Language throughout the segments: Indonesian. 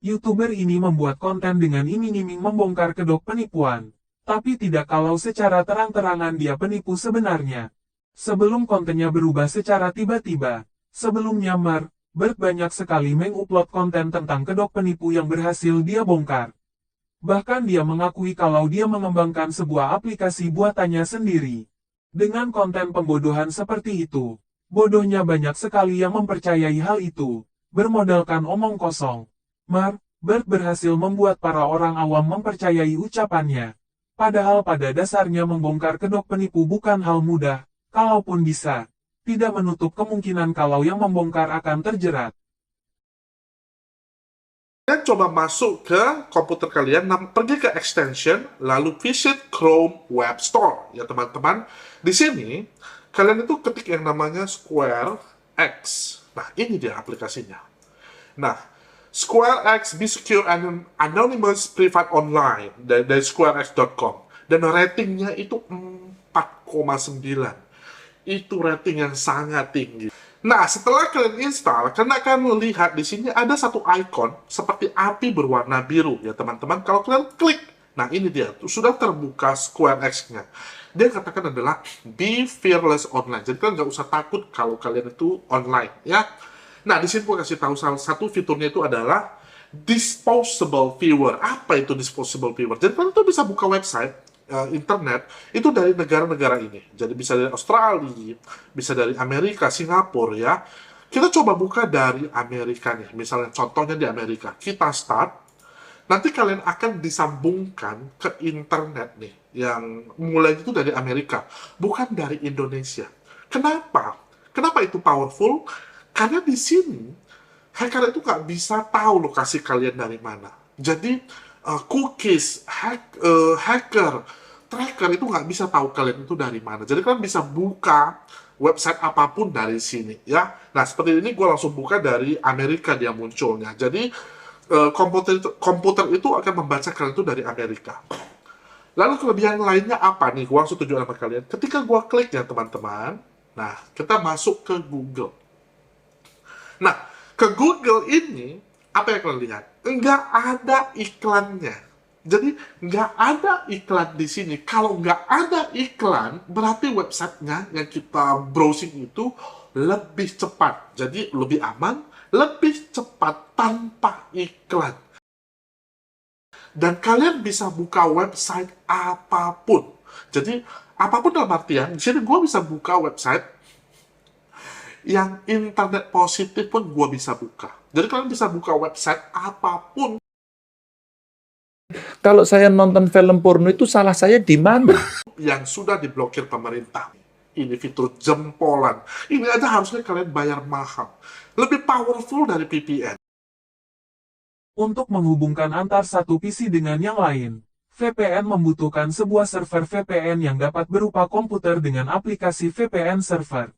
YouTuber ini membuat konten dengan iming-iming membongkar kedok penipuan. Tapi tidak kalau secara terang-terangan dia penipu sebenarnya. Sebelum kontennya berubah secara tiba-tiba, sebelumnya Bert banyak sekali mengupload konten tentang kedok penipu yang berhasil dia bongkar. Bahkan dia mengakui kalau dia mengembangkan sebuah aplikasi buatannya sendiri. Dengan konten pembodohan seperti itu, bodohnya banyak sekali yang mempercayai hal itu, bermodalkan omong kosong. Bert berhasil membuat para orang awam mempercayai ucapannya. Padahal pada dasarnya membongkar kedok penipu bukan hal mudah, kalaupun bisa. Tidak menutup kemungkinan kalau yang membongkar akan terjerat. Kalian coba masuk ke komputer kalian, pergi ke extension, lalu visit Chrome Web Store. Ya teman-teman, di sini kalian itu ketik yang namanya Square X. Nah, ini dia aplikasinya. Nah, SquareX Be Secure and Anonymous Private Online dari squarex.com. Dan ratingnya itu 4,9. Itu rating yang sangat tinggi. Nah, setelah kalian install, kalian akan lihat di sini ada satu icon seperti api berwarna biru ya teman-teman. Kalau kalian klik, nah ini dia, sudah terbuka SquareX-nya. Dia katakan adalah Be Fearless Online. Jadi kalian nggak usah takut kalau kalian itu online ya. Nah, di sini gue kasih tahu salah satu fiturnya itu adalah disposable viewer. Apa itu disposable viewer? Jadi kalian tuh bisa buka website internet itu dari negara-negara ini. Jadi bisa dari Australia, bisa dari Amerika, Singapura ya. Kita coba buka dari Amerika nih. Misalnya contohnya di Amerika. Kita start. Nanti kalian akan disambungkan ke internet nih. Yang mulai itu dari Amerika. Bukan dari Indonesia. Kenapa? Kenapa itu powerful? Karena di sini, hacker itu nggak bisa tahu lokasi kalian dari mana. Jadi, cookies, hacker, tracker itu nggak bisa tahu kalian itu dari mana. Jadi kalian bisa buka website apapun dari sini, ya. Nah, seperti ini gue langsung buka dari Amerika dia munculnya. Jadi, komputer itu akan membaca kalian itu dari Amerika. Lalu kelebihan lainnya apa nih? Gue langsung tunjukkan sama kalian. Ketika gue klik ya teman-teman, nah kita masuk ke Google. Nah, ke Google ini, apa yang kalian lihat? Nggak ada iklannya. Jadi, nggak ada iklan di sini. Kalau nggak ada iklan, berarti websitenya yang kita browsing itu lebih cepat. Jadi, lebih aman, lebih cepat tanpa iklan. Dan kalian bisa buka website apapun. Jadi, apapun dalam artian, di sini gue bisa buka website yang internet positif pun gue bisa buka. Jadi kalian bisa buka website apapun. Kalau saya nonton film porno itu salah saya di mana? Yang sudah diblokir pemerintah. Ini fitur jempolan. Ini aja harusnya kalian bayar mahal. Lebih powerful dari VPN. Untuk menghubungkan antar satu PC dengan yang lain, VPN membutuhkan sebuah server VPN yang dapat berupa komputer dengan aplikasi VPN server.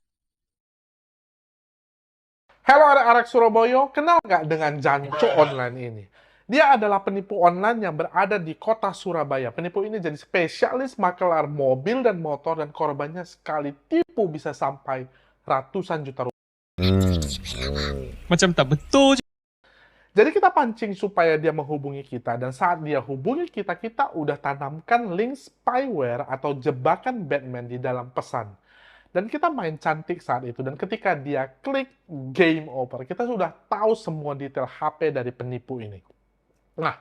Halo arek-arek Surabaya, kenal nggak dengan Janco Online ini? Dia adalah penipu online yang berada di kota Surabaya. Penipu ini jadi spesialis makelar mobil dan motor dan korbannya sekali tipu bisa sampai ratusan juta rupiah. Macam tak betul je. Jadi kita pancing supaya dia menghubungi kita, dan saat dia hubungi kita, kita udah tanamkan link spyware atau jebakan Batman di dalam pesan. Dan kita main cantik saat itu, dan ketika dia klik game over, kita sudah tahu semua detail HP dari penipu ini. Nah,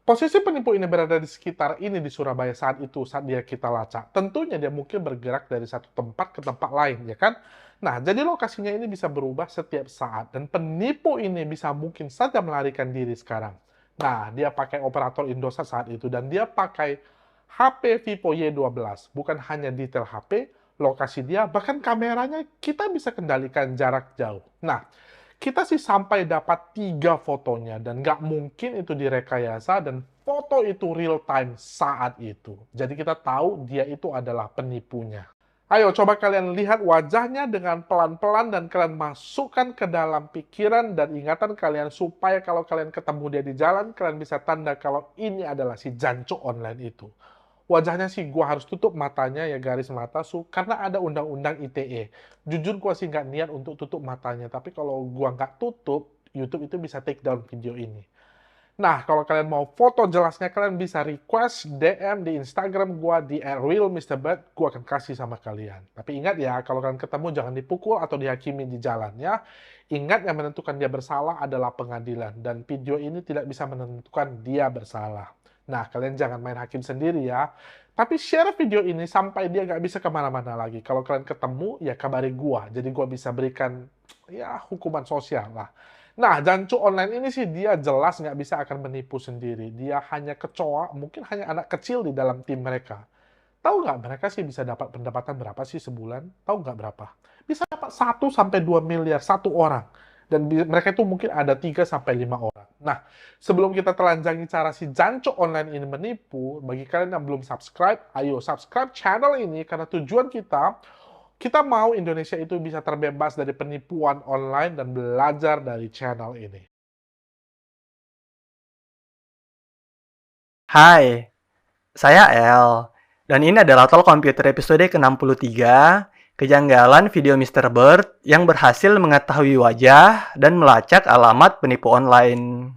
posisi penipu ini berada di sekitar ini di Surabaya saat itu, saat dia kita lacak. Tentunya dia mungkin bergerak dari satu tempat ke tempat lain, ya kan? Nah, jadi lokasinya ini bisa berubah setiap saat, dan penipu ini bisa mungkin saja melarikan diri sekarang. Nah, dia pakai operator Indosat saat itu, dan dia pakai HP Vivo Y12. Bukan hanya detail HP, lokasi dia, bahkan kameranya kita bisa kendalikan jarak jauh. Nah, kita sih sampai dapat 3 fotonya, dan nggak mungkin itu direkayasa, dan foto itu real time saat itu. Jadi kita tahu dia itu adalah penipunya. Ayo coba kalian lihat wajahnya dengan pelan-pelan, dan kalian masukkan ke dalam pikiran dan ingatan kalian supaya kalau kalian ketemu dia di jalan, kalian bisa tanda kalau ini adalah si Janco Online itu. Wajahnya sih gue harus tutup matanya ya, garis mata karena ada undang-undang ITE. Jujur gue sih nggak niat untuk tutup matanya, tapi kalau gue nggak tutup, YouTube itu bisa take down video ini. Nah, kalau kalian mau foto jelasnya, kalian bisa request DM di Instagram gua di @realmrbird, gua akan kasih sama kalian. Tapi ingat ya, kalau kalian ketemu jangan dipukul atau dihakimi di jalan ya. Ingat yang menentukan dia bersalah adalah pengadilan, dan video ini tidak bisa menentukan dia bersalah. Nah, kalian jangan main hakim sendiri ya. Tapi share video ini sampai dia nggak bisa kemana-mana lagi. Kalau kalian ketemu, ya kabari gua. Jadi gua bisa berikan ya hukuman sosial lah. Nah, jancu online ini sih dia jelas nggak bisa akan menipu sendiri. Dia hanya kecoa, mungkin hanya anak kecil di dalam tim mereka. Tahu nggak mereka sih bisa dapat pendapatan berapa sih sebulan? Tahu nggak berapa? Bisa dapat 1 sampai 2 miliar satu orang. Dan mereka itu mungkin ada 3 sampai 5 orang. Nah, sebelum kita telanjangi cara si jancu online ini menipu, bagi kalian yang belum subscribe, ayo subscribe channel ini karena tujuan kita mau Indonesia itu bisa terbebas dari penipuan online dan belajar dari channel ini. Hai, saya El, dan ini adalah Talk Komputer episode ke-63, kejanggalan video Mr. Bird yang berhasil mengetahui wajah dan melacak alamat penipu online.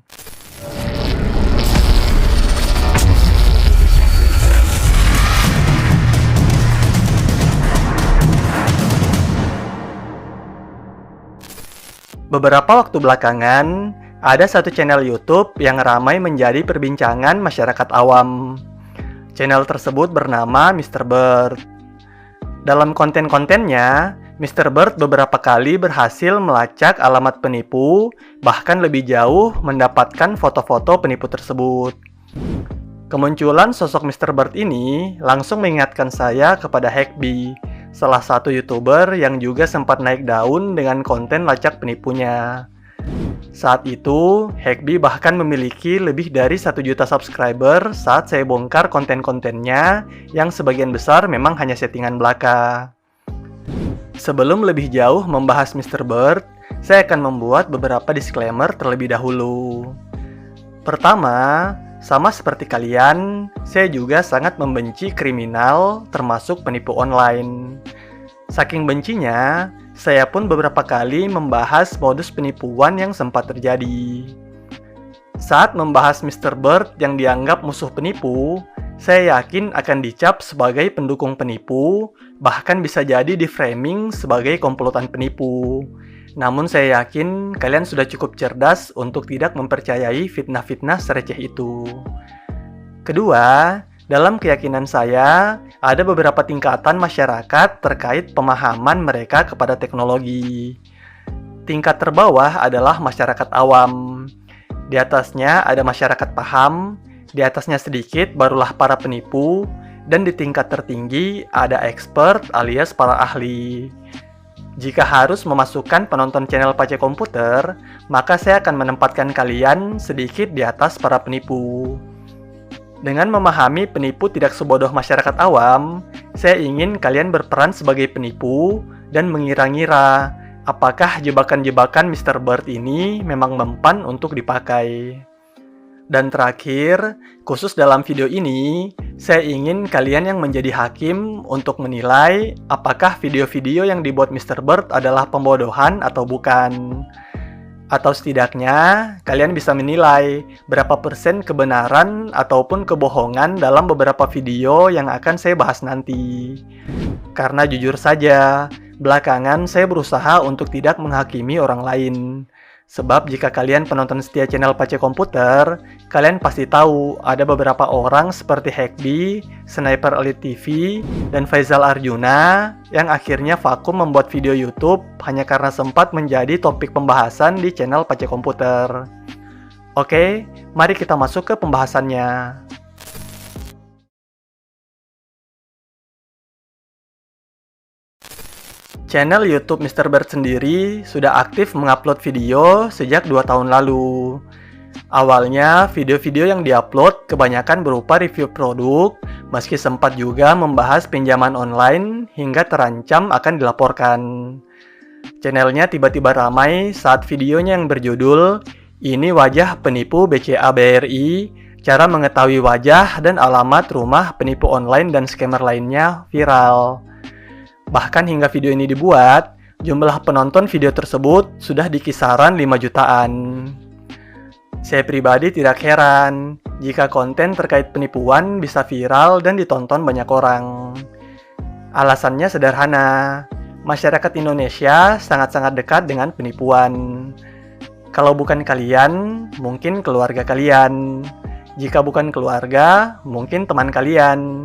Beberapa waktu belakangan, ada satu channel YouTube yang ramai menjadi perbincangan masyarakat awam. Channel tersebut bernama Mr. Bird. Dalam konten-kontennya, Mr. Bird beberapa kali berhasil melacak alamat penipu, bahkan lebih jauh mendapatkan foto-foto penipu tersebut. Kemunculan sosok Mr. Bird ini langsung mengingatkan saya kepada Hackbee, salah satu YouTuber yang juga sempat naik daun dengan konten lacak penipunya. Saat itu, Hackbee bahkan memiliki lebih dari 1 juta subscriber saat saya bongkar konten-kontennya yang sebagian besar memang hanya settingan belaka. Sebelum lebih jauh membahas Mr. Bird, saya akan membuat beberapa disclaimer terlebih dahulu. Pertama, sama seperti kalian, saya juga sangat membenci kriminal, termasuk penipu online. Saking bencinya, saya pun beberapa kali membahas modus penipuan yang sempat terjadi. Saat membahas Mr. Bird yang dianggap musuh penipu, saya yakin akan dicap sebagai pendukung penipu, bahkan bisa jadi di-framing sebagai komplotan penipu. Namun saya yakin kalian sudah cukup cerdas untuk tidak mempercayai fitnah-fitnah sereceh itu. Kedua, dalam keyakinan saya, ada beberapa tingkatan masyarakat terkait pemahaman mereka kepada teknologi. Tingkat terbawah adalah masyarakat awam. Di atasnya ada masyarakat paham, di atasnya sedikit barulah para penipu, dan di tingkat tertinggi ada expert alias para ahli. Jika harus memasukkan penonton channel Pace Komputer, maka saya akan menempatkan kalian sedikit di atas para penipu. Dengan memahami penipu tidak sebodoh masyarakat awam, saya ingin kalian berperan sebagai penipu dan mengira-ngira apakah jebakan-jebakan Mr. Bird ini memang mempan untuk dipakai. Dan terakhir, khusus dalam video ini, saya ingin kalian yang menjadi hakim untuk menilai apakah video-video yang dibuat Mr. Bird adalah pembodohan atau bukan. Atau setidaknya, kalian bisa menilai berapa persen kebenaran ataupun kebohongan dalam beberapa video yang akan saya bahas nanti. Karena jujur saja, belakangan saya berusaha untuk tidak menghakimi orang lain. Sebab jika kalian penonton setia channel Pace Komputer, kalian pasti tahu ada beberapa orang seperti Hackbee, Sniper Elite TV, dan Faisal Arjuna yang akhirnya vakum membuat video YouTube hanya karena sempat menjadi topik pembahasan di channel Pace Komputer. Oke, mari kita masuk ke pembahasannya. Channel YouTube Mr. Bird sendiri sudah aktif mengupload video sejak 2 tahun lalu. Awalnya, video-video yang diupload kebanyakan berupa review produk, meski sempat juga membahas pinjaman online hingga terancam akan dilaporkan. Channelnya tiba-tiba ramai saat videonya yang berjudul "Ini Wajah Penipu BCA BRI, Cara Mengetahui Wajah dan Alamat Rumah Penipu Online dan Scammer Lainnya" viral. Bahkan hingga video ini dibuat, jumlah penonton video tersebut sudah di kisaran 5 jutaan. Saya pribadi tidak heran jika konten terkait penipuan bisa viral dan ditonton banyak orang. Alasannya sederhana, masyarakat Indonesia sangat-sangat dekat dengan penipuan. Kalau bukan kalian, mungkin keluarga kalian. Jika bukan keluarga, mungkin teman kalian.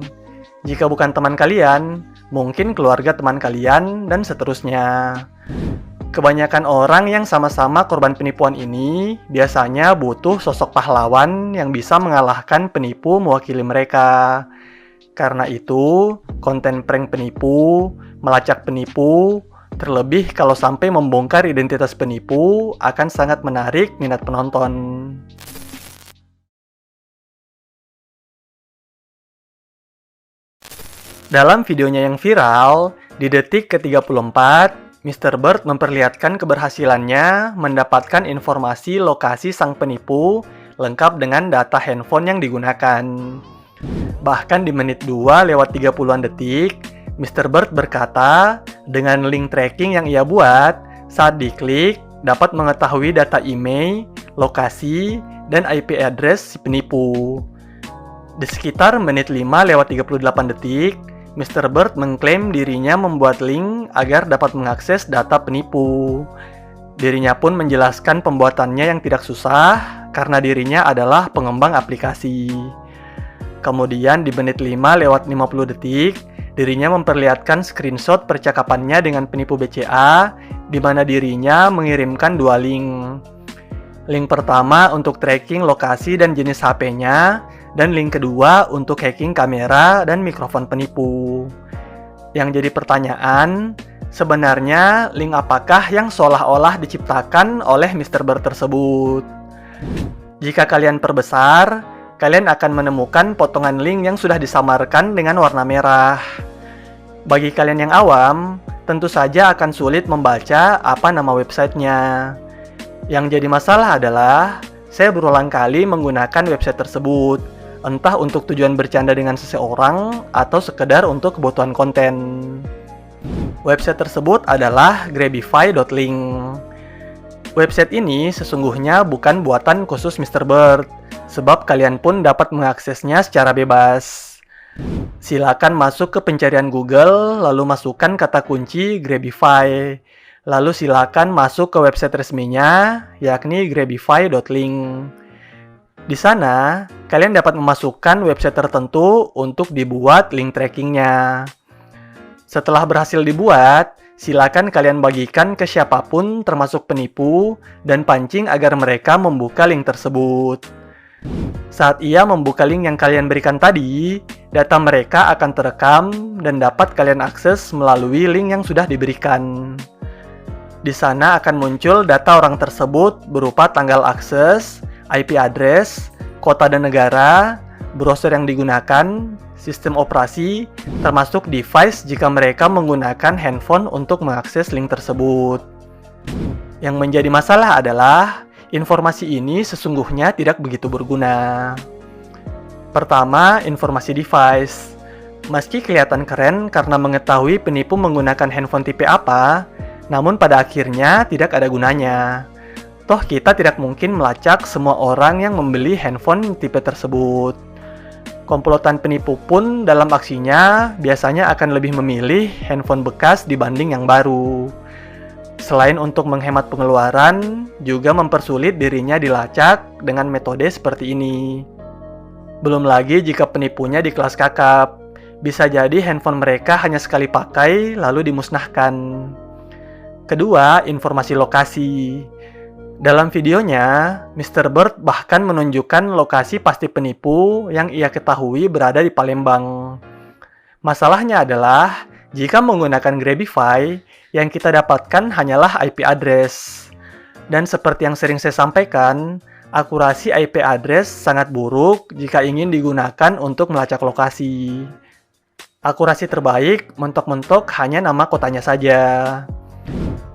Jika bukan teman kalian, mungkin keluarga teman kalian, dan seterusnya. Kebanyakan orang yang sama-sama korban penipuan ini biasanya butuh sosok pahlawan yang bisa mengalahkan penipu mewakili mereka. Karena itu, konten prank penipu, melacak penipu, terlebih kalau sampai membongkar identitas penipu akan sangat menarik minat penonton. Dalam videonya yang viral, di detik ke-34, Mr. Bird memperlihatkan keberhasilannya mendapatkan informasi lokasi sang penipu lengkap dengan data handphone yang digunakan. Bahkan di menit 2 lewat 30-an detik, Mr. Bird berkata, dengan link tracking yang ia buat, saat diklik, dapat mengetahui data email, lokasi, dan IP address si penipu. Di sekitar menit 5 lewat 38 detik, Mr. Bird mengklaim dirinya membuat link agar dapat mengakses data penipu. Dirinya pun menjelaskan pembuatannya yang tidak susah karena dirinya adalah pengembang aplikasi. Kemudian di menit 5 lewat 50 detik, dirinya memperlihatkan screenshot percakapannya dengan penipu BCA di mana dirinya mengirimkan 2 link. Link pertama untuk tracking lokasi dan jenis HP-nya, dan link kedua untuk hacking kamera dan mikrofon penipu. Yang jadi pertanyaan, sebenarnya link apakah yang seolah-olah diciptakan oleh Mr. Bird tersebut? Jika kalian perbesar, kalian akan menemukan potongan link yang sudah disamarkan dengan warna merah. Bagi kalian yang awam, tentu saja akan sulit membaca apa nama websitenya. Yang jadi masalah adalah, saya berulang kali menggunakan website tersebut, entah untuk tujuan bercanda dengan seseorang atau sekedar untuk kebutuhan konten. Website tersebut adalah grabify.link. Website ini sesungguhnya bukan buatan khusus Mr. Bird, sebab kalian pun dapat mengaksesnya secara bebas. Silakan masuk ke pencarian Google, lalu masukkan kata kunci Grabify. Lalu silakan masuk ke website resminya, yakni grabify.link. Di sana, kalian dapat memasukkan website tertentu untuk dibuat link trackingnya. Setelah berhasil dibuat, silakan kalian bagikan ke siapapun termasuk penipu dan pancing agar mereka membuka link tersebut. Saat ia membuka link yang kalian berikan tadi, data mereka akan terekam dan dapat kalian akses melalui link yang sudah diberikan. Di sana akan muncul data orang tersebut berupa tanggal akses, IP address, kota dan negara, browser yang digunakan, sistem operasi, termasuk device jika mereka menggunakan handphone untuk mengakses link tersebut. Yang menjadi masalah adalah, informasi ini sesungguhnya tidak begitu berguna. Pertama, informasi device. Meski kelihatan keren karena mengetahui penipu menggunakan handphone tipe apa, namun pada akhirnya tidak ada gunanya. Toh kita tidak mungkin melacak semua orang yang membeli handphone tipe tersebut. Komplotan penipu pun dalam aksinya biasanya akan lebih memilih handphone bekas dibanding yang baru. Selain untuk menghemat pengeluaran, juga mempersulit dirinya dilacak dengan metode seperti ini. Belum lagi jika penipunya di kelas kakap, bisa jadi handphone mereka hanya sekali pakai lalu dimusnahkan. Kedua, informasi lokasi. Dalam videonya, Mr. Bird bahkan menunjukkan lokasi pasti penipu yang ia ketahui berada di Palembang. Masalahnya adalah, jika menggunakan Grabify, yang kita dapatkan hanyalah IP address. Dan seperti yang sering saya sampaikan, akurasi IP address sangat buruk jika ingin digunakan untuk melacak lokasi. Akurasi terbaik mentok-mentok hanya nama kotanya saja.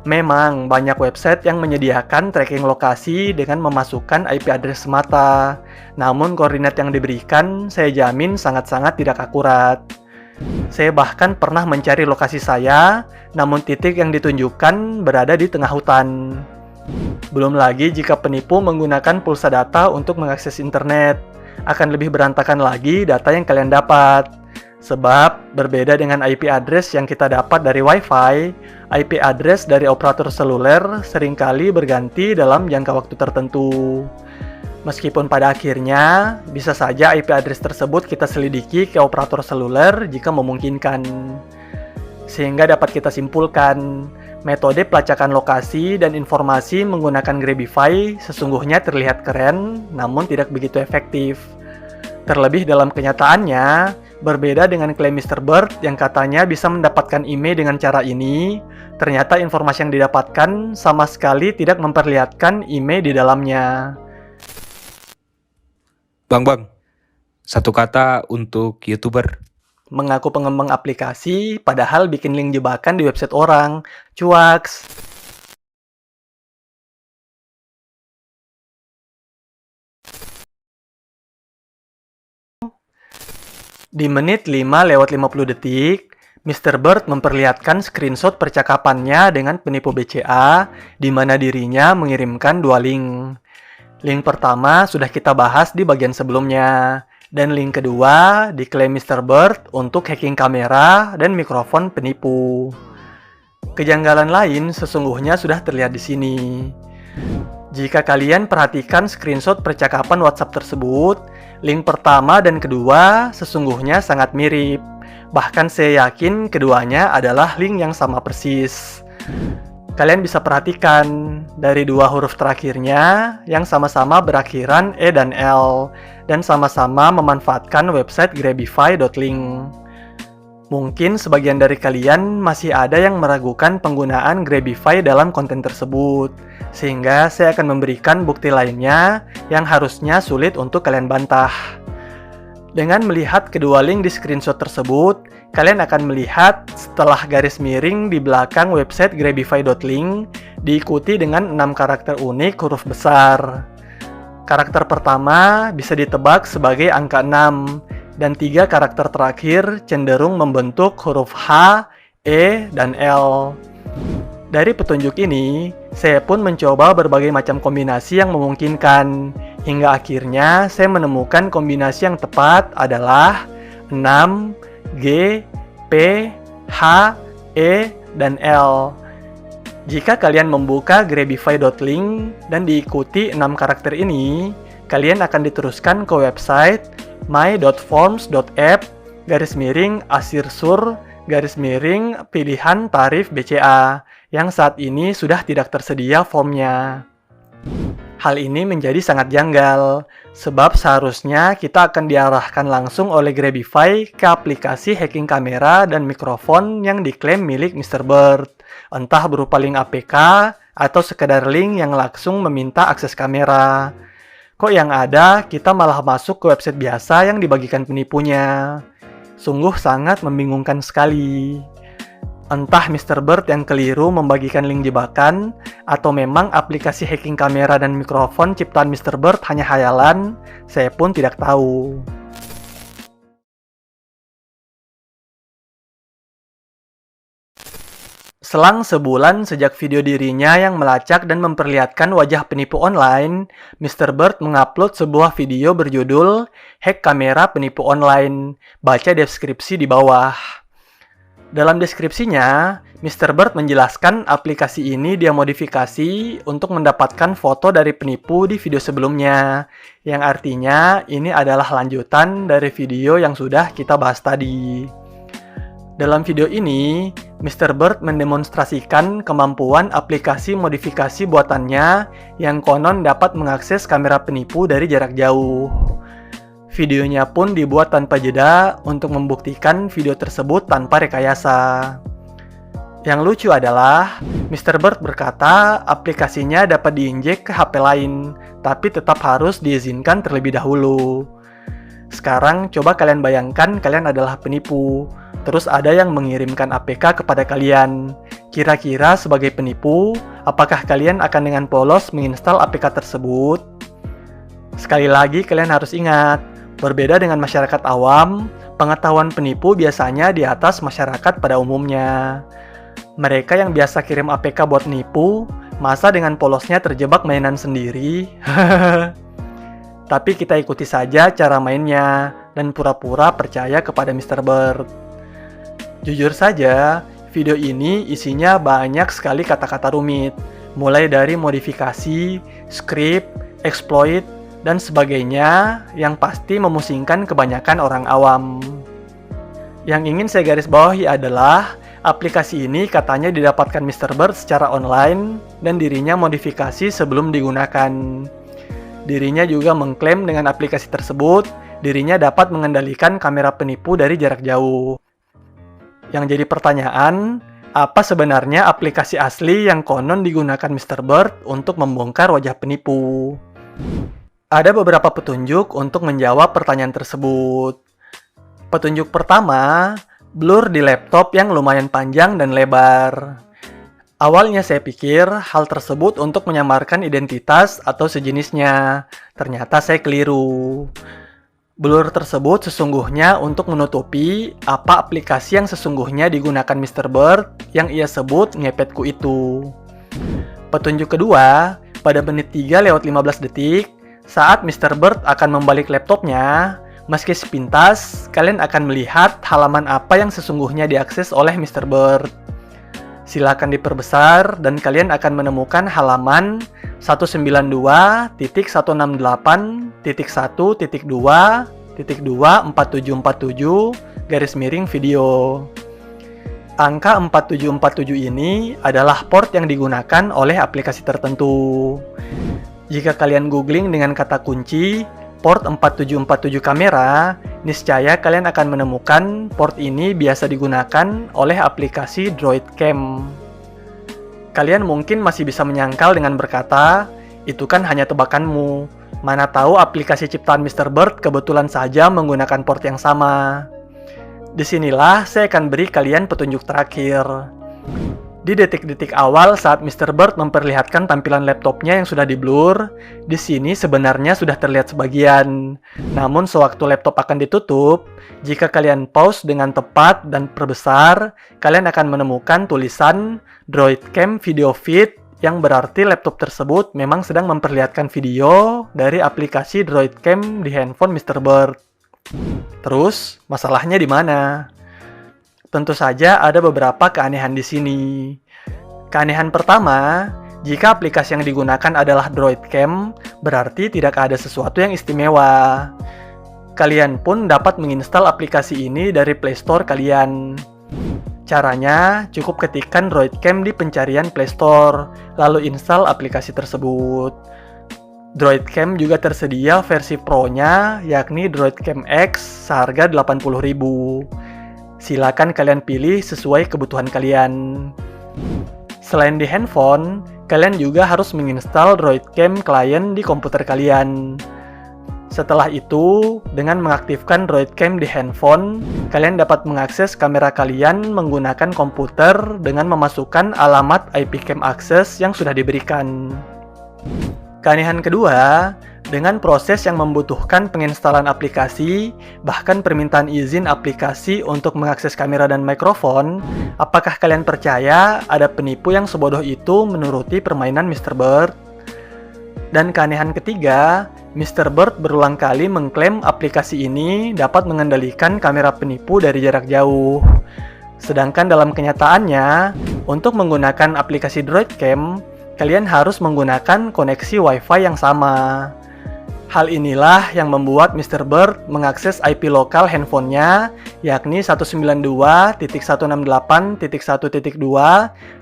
Memang banyak website yang menyediakan tracking lokasi dengan memasukkan IP address semata. Namun koordinat yang diberikan saya jamin sangat-sangat tidak akurat. Saya bahkan pernah mencari lokasi saya, namun titik yang ditunjukkan berada di tengah hutan. Belum lagi jika penipu menggunakan pulsa data untuk mengakses internet, akan lebih berantakan lagi data yang kalian dapat. Sebab berbeda dengan IP address yang kita dapat dari Wi-Fi, IP address dari operator seluler seringkali berganti dalam jangka waktu tertentu. Meskipun pada akhirnya bisa saja IP address tersebut kita selidiki ke operator seluler jika memungkinkan. Sehingga dapat kita simpulkan, metode pelacakan lokasi dan informasi menggunakan Grabify sesungguhnya terlihat keren, namun tidak begitu efektif. Terlebih dalam kenyataannya, berbeda dengan klaim Mr. Bird yang katanya bisa mendapatkan email dengan cara ini, ternyata informasi yang didapatkan sama sekali tidak memperlihatkan email di dalamnya. Bang, satu kata untuk YouTuber. Mengaku pengembang aplikasi, padahal bikin link jebakan di website orang. Cuaks. Di menit 5:50 detik, Mr. Bird memperlihatkan screenshot percakapannya dengan penipu BCA, di mana dirinya mengirimkan dua link. Link pertama sudah kita bahas di bagian sebelumnya, dan link kedua diklaim Mr. Bird untuk hacking kamera dan mikrofon penipu. Kejanggalan lain sesungguhnya sudah terlihat di sini. Jika kalian perhatikan screenshot percakapan WhatsApp tersebut, link pertama dan kedua sesungguhnya sangat mirip. Bahkan saya yakin keduanya adalah link yang sama persis. Kalian bisa perhatikan dari dua huruf terakhirnya yang sama-sama berakhiran E dan L dan sama-sama memanfaatkan website grabify.link. Mungkin sebagian dari kalian masih ada yang meragukan penggunaan Grabify dalam konten tersebut, sehingga saya akan memberikan bukti lainnya yang harusnya sulit untuk kalian bantah. Dengan melihat kedua link di screenshot tersebut, kalian akan melihat setelah garis miring di belakang website grabify.link diikuti dengan 6 karakter unik huruf besar. Karakter pertama bisa ditebak sebagai angka 6, dan 3 karakter terakhir cenderung membentuk huruf H, E, dan L. Dari petunjuk ini, saya pun mencoba berbagai macam kombinasi yang memungkinkan, hingga akhirnya saya menemukan kombinasi yang tepat adalah 6, G, P, H, E, dan L. Jika kalian membuka grabify.link dan diikuti 6 karakter ini, kalian akan diteruskan ke website my.forms.app/asirsur-pilihan tarif BCA yang saat ini sudah tidak tersedia formnya. Hal ini menjadi sangat janggal, sebab seharusnya kita akan diarahkan langsung oleh Grabify ke aplikasi hacking kamera dan mikrofon yang diklaim milik Mr. Bird, entah berupa link APK atau sekedar link yang langsung meminta akses kamera. Kok yang ada, kita malah masuk ke website biasa yang dibagikan penipunya. Sungguh sangat membingungkan sekali. Entah Mr. Bird yang keliru membagikan link jebakan, atau memang aplikasi hacking kamera dan mikrofon ciptaan Mr. Bird hanya hayalan, saya pun tidak tahu. Selang sebulan sejak video dirinya yang melacak dan memperlihatkan wajah penipu online, Mr. Bird mengupload sebuah video berjudul Hack Kamera Penipu Online. Baca deskripsi di bawah. Dalam deskripsinya, Mr. Bird menjelaskan aplikasi ini dia modifikasi untuk mendapatkan foto dari penipu di video sebelumnya, yang artinya ini adalah lanjutan dari video yang sudah kita bahas tadi. Dalam video ini, Mr. Bird mendemonstrasikan kemampuan aplikasi modifikasi buatannya yang konon dapat mengakses kamera penipu dari jarak jauh. Videonya pun dibuat tanpa jeda untuk membuktikan video tersebut tanpa rekayasa. Yang lucu adalah, Mr. Bird berkata aplikasinya dapat diinjek ke HP lain, tapi tetap harus diizinkan terlebih dahulu. Sekarang coba kalian bayangkan kalian adalah penipu, terus ada yang mengirimkan APK kepada kalian. Kira-kira sebagai penipu, apakah kalian akan dengan polos menginstal APK tersebut? Sekali lagi kalian harus ingat, berbeda dengan masyarakat awam, pengetahuan penipu biasanya di atas masyarakat pada umumnya. Mereka yang biasa kirim APK buat nipu, Masa dengan polosnya terjebak mainan sendiri? Tapi kita ikuti saja cara mainnya dan pura-pura percaya kepada Mr. Bird. Jujur saja, video ini isinya banyak sekali kata-kata rumit, mulai dari modifikasi, script, exploit, dan sebagainya yang pasti memusingkan kebanyakan orang awam. Yang ingin saya garis bawahi adalah aplikasi ini katanya didapatkan Mr. Bird secara online dan dirinya modifikasi sebelum digunakan. Dirinya juga mengklaim dengan aplikasi tersebut, dirinya dapat mengendalikan kamera penipu dari jarak jauh. Yang jadi pertanyaan, apa sebenarnya aplikasi asli yang konon digunakan Mr. Bird untuk membongkar wajah penipu? Ada beberapa petunjuk untuk menjawab pertanyaan tersebut. Petunjuk pertama, blur di laptop yang lumayan panjang dan lebar. Awalnya saya pikir hal tersebut untuk menyamarkan identitas atau sejenisnya. Ternyata saya keliru. Blur tersebut sesungguhnya untuk menutupi apa aplikasi yang sesungguhnya digunakan Mr. Bird yang ia sebut ngepetku itu. Petunjuk kedua, pada menit 3:15 detik, saat Mr. Bird akan membalik laptopnya, meski sepintas, kalian akan melihat halaman apa yang sesungguhnya diakses oleh Mr. Bird. Silakan diperbesar dan kalian akan menemukan halaman 192.168.2.2.4747 Angka 4747 ini adalah port yang digunakan oleh aplikasi tertentu. Jika kalian googling dengan kata kunci port 4747 kamera, niscaya kalian akan menemukan port ini biasa digunakan oleh aplikasi Droid Cam. Kalian mungkin masih bisa menyangkal dengan berkata, itu kan hanya tebakanmu. Mana tahu aplikasi ciptaan Mr. Bird kebetulan saja menggunakan port yang sama. Disinilah saya akan beri kalian petunjuk terakhir. Di detik-detik awal saat Mr. Bird memperlihatkan tampilan laptopnya yang sudah di-blur, di sini sebenarnya sudah terlihat sebagian. Namun sewaktu laptop akan ditutup, jika kalian pause dengan tepat dan perbesar, kalian akan menemukan tulisan Droid Cam Video Feed yang berarti laptop tersebut memang sedang memperlihatkan video dari aplikasi Droid Cam di handphone Mr. Bird. Terus, masalahnya di mana? Tentu saja ada beberapa keanehan di sini. Keanehan pertama, jika aplikasi yang digunakan adalah Droid Cam, berarti tidak ada sesuatu yang istimewa. Kalian pun dapat menginstal aplikasi ini dari Play Store kalian. Caranya, cukup ketikkan Droid Cam di pencarian Play Store, lalu install aplikasi tersebut. Droid Cam juga tersedia versi Pro-nya, yakni Droid Cam X seharga 80.000. Silakan kalian pilih sesuai kebutuhan kalian. Selain di handphone, kalian juga harus menginstal Droid Cam Client di komputer kalian. Setelah itu, dengan mengaktifkan Droid Cam di handphone, kalian dapat mengakses kamera kalian menggunakan komputer dengan memasukkan alamat IP Cam Access yang sudah diberikan. Keanehan kedua, dengan proses yang membutuhkan penginstalan aplikasi, bahkan permintaan izin aplikasi untuk mengakses kamera dan mikrofon, apakah kalian percaya ada penipu yang sebodoh itu menuruti permainan Mr. Bird? Dan keanehan ketiga, Mr. Bird berulang kali mengklaim aplikasi ini dapat mengendalikan kamera penipu dari jarak jauh. Sedangkan dalam kenyataannya, untuk menggunakan aplikasi Droid Cam, kalian harus menggunakan koneksi Wi-Fi yang sama. Hal inilah yang membuat Mr. Bird mengakses IP lokal handphonenya, yakni 192.168.1.2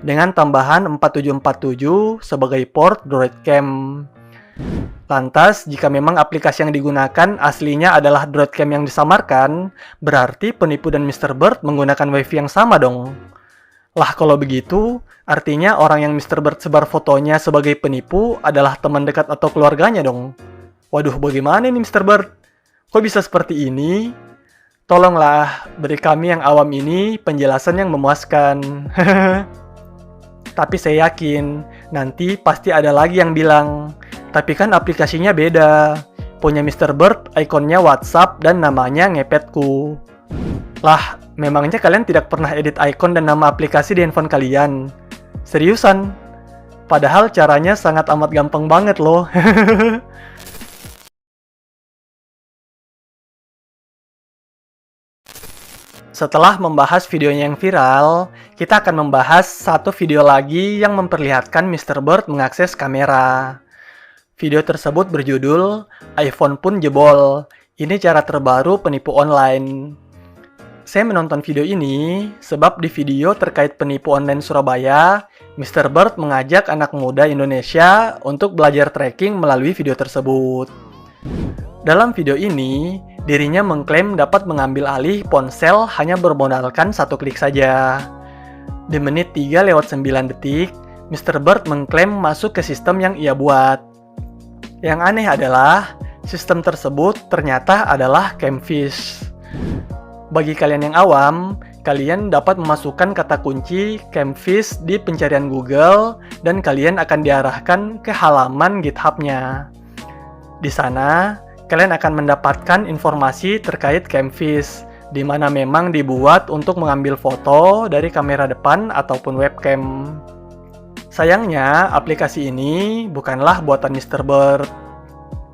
dengan tambahan 4747 sebagai port Droid Cam. Lantas, jika memang aplikasi yang digunakan aslinya adalah Droid Cam yang disamarkan, berarti penipu dan Mr. Bird menggunakan Wi-Fi yang sama dong. Lah kalau begitu, artinya orang yang Mr. Bird sebar fotonya sebagai penipu adalah teman dekat atau keluarganya dong. Waduh, bagaimana nih Mr. Bird? Kok bisa seperti ini? Tolonglah, beri kami yang awam ini penjelasan yang memuaskan. Tapi saya yakin, nanti pasti ada lagi yang bilang, tapi kan aplikasinya beda. Punya Mr. Bird, ikonnya WhatsApp dan namanya ngepetku. Lah, memangnya kalian tidak pernah edit icon dan nama aplikasi di handphone kalian? Seriusan? Padahal caranya sangat amat gampang banget loh. Setelah membahas videonya yang viral, kita akan membahas satu video lagi yang memperlihatkan Mr. Bird mengakses kamera. Video tersebut berjudul iPhone pun jebol. Ini cara terbaru penipu online. Saya menonton video ini sebab di video terkait penipu online Surabaya, Mr. Bird mengajak anak muda Indonesia untuk belajar tracking melalui video tersebut. Dalam video ini, dirinya mengklaim dapat mengambil alih ponsel hanya bermodalkan satu klik saja. Di menit 3:09, Mr. Bird mengklaim masuk ke sistem yang ia buat. Yang aneh adalah, sistem tersebut ternyata adalah Camfish. Bagi kalian yang awam, kalian dapat memasukkan kata kunci Camfish di pencarian Google dan kalian akan diarahkan ke halaman GitHub-nya. Di sana, kalian akan mendapatkan informasi terkait Camfish, di mana memang dibuat untuk mengambil foto dari kamera depan ataupun webcam. Sayangnya, aplikasi ini bukanlah buatan Mr. Bird.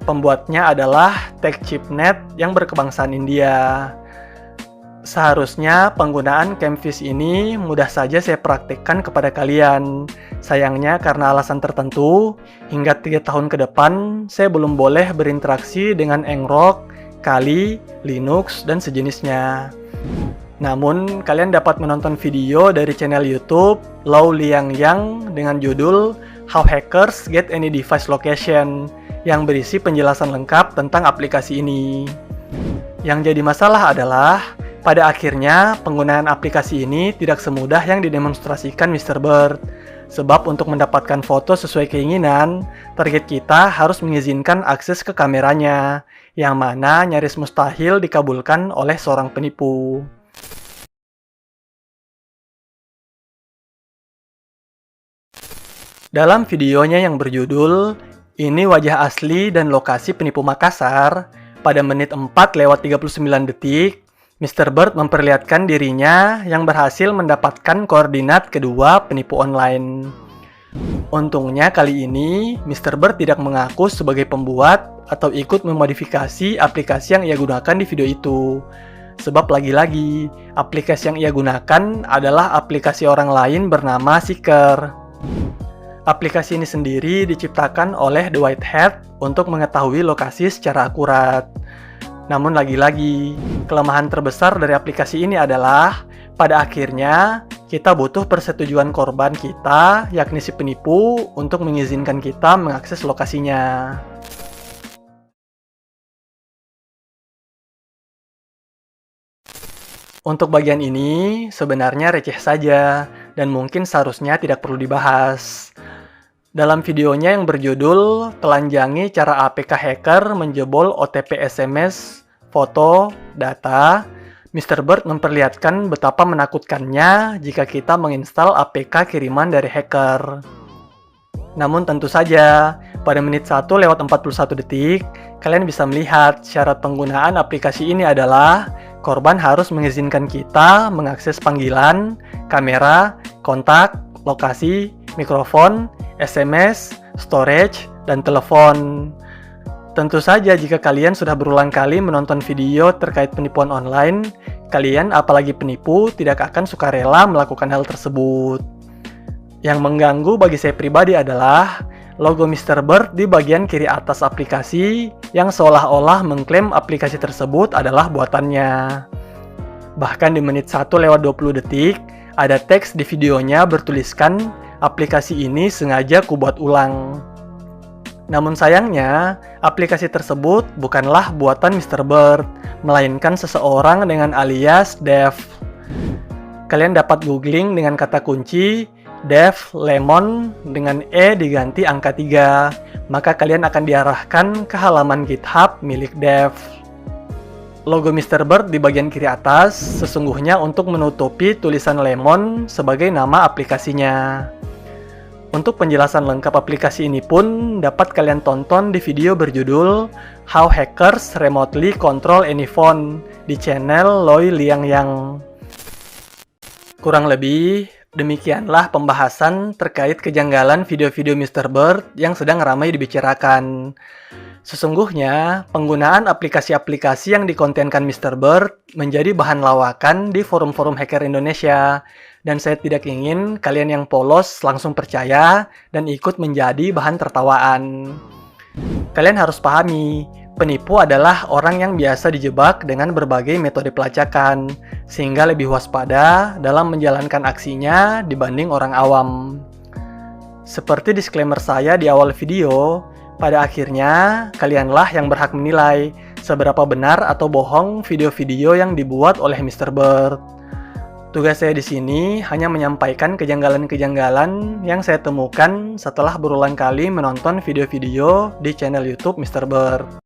Pembuatnya adalah TechChipNet yang berkebangsaan India. Seharusnya penggunaan Camfish ini mudah saja saya praktikkan kepada kalian. Sayangnya karena alasan tertentu, hingga 3 tahun ke depan, saya belum boleh berinteraksi dengan Ngrok, Kali, Linux, dan sejenisnya. Namun, kalian dapat menonton video dari channel YouTube Lau Liang Yang dengan judul How Hackers Get Any Device Location yang berisi penjelasan lengkap tentang aplikasi ini. Yang jadi masalah adalah, pada akhirnya penggunaan aplikasi ini tidak semudah yang didemonstrasikan Mr. Bird. Sebab untuk mendapatkan foto sesuai keinginan, target kita harus mengizinkan akses ke kameranya, yang mana nyaris mustahil dikabulkan oleh seorang penipu. Dalam videonya yang berjudul "Ini Wajah Asli dan Lokasi Penipu Makassar", pada menit 4:39, Mr. Bird memperlihatkan dirinya yang berhasil mendapatkan koordinat kedua penipu online. Untungnya kali ini, Mr. Bird tidak mengaku sebagai pembuat atau ikut memodifikasi aplikasi yang ia gunakan di video itu. Sebab lagi-lagi, aplikasi yang ia gunakan adalah aplikasi orang lain bernama Seeker. Aplikasi ini sendiri diciptakan oleh The White Hat untuk mengetahui lokasi secara akurat. Namun lagi-lagi, kelemahan terbesar dari aplikasi ini adalah, pada akhirnya, kita butuh persetujuan korban kita, yakni si penipu, untuk mengizinkan kita mengakses lokasinya. Untuk bagian ini, sebenarnya receh saja, dan mungkin seharusnya tidak perlu dibahas. Dalam videonya yang berjudul "Telanjangi Cara APK Hacker Menjebol OTP SMS, Foto, Data", Mr. Bird memperlihatkan betapa menakutkannya jika kita menginstal APK kiriman dari hacker. Namun tentu saja, pada menit 1:41, kalian bisa melihat syarat penggunaan aplikasi ini adalah korban harus mengizinkan kita mengakses panggilan, kamera, kontak, lokasi, mikrofon, SMS, storage, dan telepon. Tentu saja jika kalian sudah berulang kali menonton video terkait penipuan online, kalian apalagi penipu tidak akan sukarela melakukan hal tersebut. Yang mengganggu bagi saya pribadi adalah logo Mr. Bird di bagian kiri atas aplikasi yang seolah-olah mengklaim aplikasi tersebut adalah buatannya. Bahkan di menit 1:20, ada teks di videonya bertuliskan aplikasi ini sengaja kubuat ulang. Namun sayangnya, aplikasi tersebut bukanlah buatan Mr. Bird, melainkan seseorang dengan alias Dev. Kalian dapat googling dengan kata kunci Dev Lemon dengan E diganti angka 3, maka kalian akan diarahkan ke halaman GitHub milik Dev. Logo Mr. Bird di bagian kiri atas sesungguhnya untuk menutupi tulisan Lemon sebagai nama aplikasinya. Untuk penjelasan lengkap aplikasi ini pun dapat kalian tonton di video berjudul How Hackers Remotely Control Any Phone di channel Lau Liang Yang. Kurang lebih, Demikianlah pembahasan terkait kejanggalan video-video Mr. Bird yang sedang ramai dibicarakan. Sesungguhnya, penggunaan aplikasi-aplikasi yang dikontenkan Mr. Bird menjadi bahan lawakan di forum-forum hacker Indonesia. Dan saya tidak ingin kalian yang polos langsung percaya dan ikut menjadi bahan tertawaan. Kalian harus pahami, penipu adalah orang yang biasa dijebak dengan berbagai metode pelacakan, sehingga lebih waspada dalam menjalankan aksinya dibanding orang awam. Seperti disclaimer saya di awal video, pada akhirnya kalianlah yang berhak menilai seberapa benar atau bohong video-video yang dibuat oleh Mr. Bird. Tugas saya di sini hanya menyampaikan kejanggalan-kejanggalan yang saya temukan setelah berulang kali menonton video-video di channel YouTube Mr. Bird.